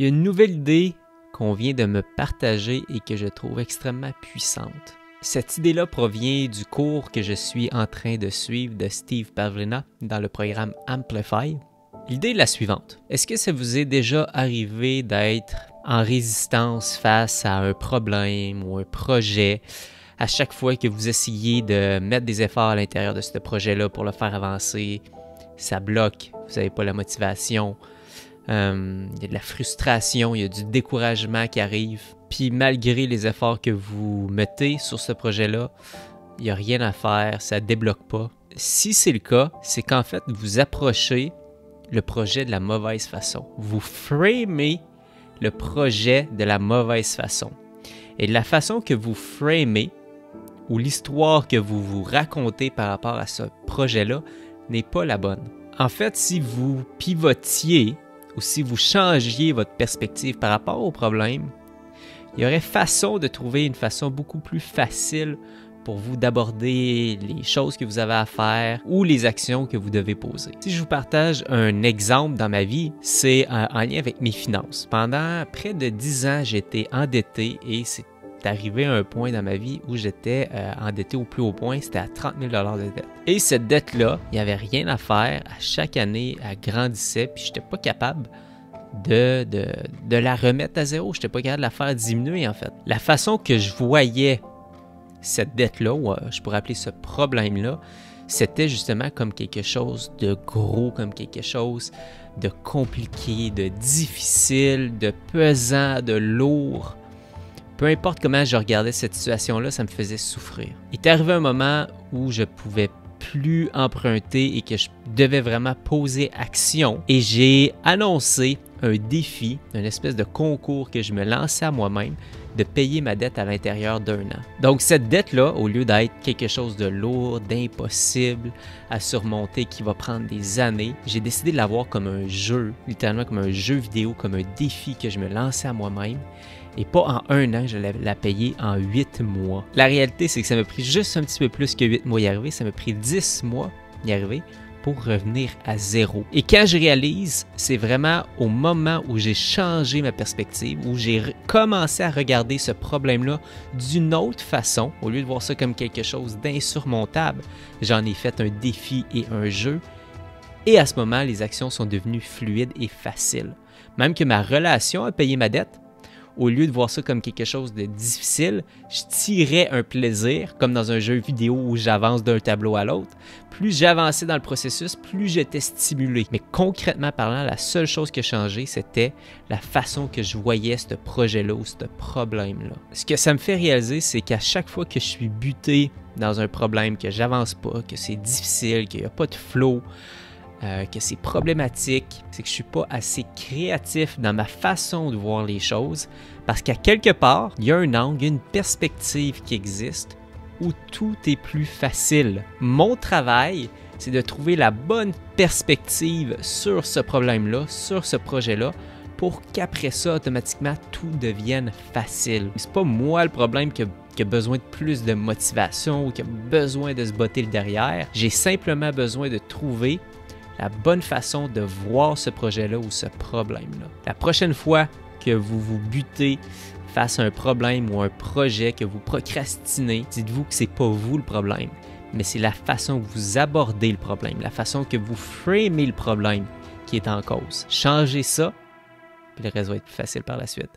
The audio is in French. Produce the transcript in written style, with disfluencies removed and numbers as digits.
Il y a une nouvelle idée qu'on vient de me partager et que je trouve extrêmement puissante. Cette idée-là provient du cours que je suis en train de suivre de Steve Pavlina dans le programme Amplify. L'idée est la suivante. Est-ce que ça vous est déjà arrivé d'être en résistance face à un problème ou un projet à chaque fois que vous essayez de mettre des efforts à l'intérieur de ce projet-là pour le faire avancer? Ça bloque, vous n'avez pas la motivation, il y a de la frustration, il y a du découragement qui arrive. Puis malgré les efforts que vous mettez sur ce projet-là, il n'y a rien à faire, ça ne débloque pas. Si c'est le cas, c'est qu'en fait, vous approchez le projet de la mauvaise façon. Vous framez le projet de la mauvaise façon. Et la façon que vous framez, ou l'histoire que vous vous racontez par rapport à ce projet-là, n'est pas la bonne. En fait, si vous pivotiez ou si vous changiez votre perspective par rapport au problème, il y aurait façon de trouver une façon beaucoup plus facile pour vous d'aborder les choses que vous avez à faire ou les actions que vous devez poser. Si je vous partage un exemple dans ma vie, c'est en lien avec mes finances. Pendant près de 10 ans, j'étais endetté et c'est arrivé à un point dans ma vie où j'étais endetté au plus haut point, c'était à 30 000 $ de dette. Et cette dette-là, il n'y avait rien à faire. À chaque année, elle grandissait, puis je n'étais pas capable de la remettre à zéro. Je n'étais pas capable de la faire diminuer, en fait. La façon que je voyais cette dette-là, ou je pourrais appeler ce problème-là, c'était justement comme quelque chose de gros, comme quelque chose de compliqué, de difficile, de pesant, de lourd. Peu importe comment je regardais cette situation-là, ça me faisait souffrir. Il est arrivé un moment où je pouvais plus emprunter et que je devais vraiment poser action. Et j'ai annoncé un défi, une espèce de concours que je me lançais à moi-même, de payer ma dette à l'intérieur d'un an. Donc cette dette-là, au lieu d'être quelque chose de lourd, d'impossible à surmonter, qui va prendre des années, j'ai décidé de la voir comme un jeu, littéralement comme un jeu vidéo, comme un défi que je me lançais à moi-même. Et pas en un an, je l'ai la payer en 8 mois. La réalité, c'est que ça m'a pris juste un petit peu plus que 8 mois y arriver. Ça m'a pris 10 mois y arriver pour revenir à zéro. Et quand je réalise, c'est vraiment au moment où j'ai changé ma perspective, où j'ai commencé à regarder ce problème-là d'une autre façon, au lieu de voir ça comme quelque chose d'insurmontable, j'en ai fait un défi et un jeu. Et à ce moment, les actions sont devenues fluides et faciles. Même que ma relation à payer ma dette, au lieu de voir ça comme quelque chose de difficile, je tirais un plaisir, comme dans un jeu vidéo où j'avance d'un tableau à l'autre. Plus j'avançais dans le processus, plus j'étais stimulé. Mais concrètement parlant, la seule chose qui a changé, c'était la façon que je voyais ce projet-là ou ce problème-là. Ce que ça me fait réaliser, c'est qu'à chaque fois que je suis buté dans un problème, que j'avance pas, que c'est difficile, qu'il n'y a pas de flow, que c'est problématique, c'est que je ne suis pas assez créatif dans ma façon de voir les choses parce qu'à quelque part, il y a un angle, une perspective qui existe où tout est plus facile. Mon travail, c'est de trouver la bonne perspective sur ce problème-là, sur ce projet-là, pour qu'après ça, automatiquement, tout devienne facile. C'est pas moi le problème qui a besoin de plus de motivation ou qui a besoin de se botter le derrière. J'ai simplement besoin de trouver la bonne façon de voir ce projet-là ou ce problème-là. La prochaine fois que vous vous butez face à un problème ou un projet que vous procrastinez, dites-vous que ce n'est pas vous le problème, mais c'est la façon que vous abordez le problème, la façon que vous framez le problème qui est en cause. Changez ça, puis le reste va être plus facile par la suite.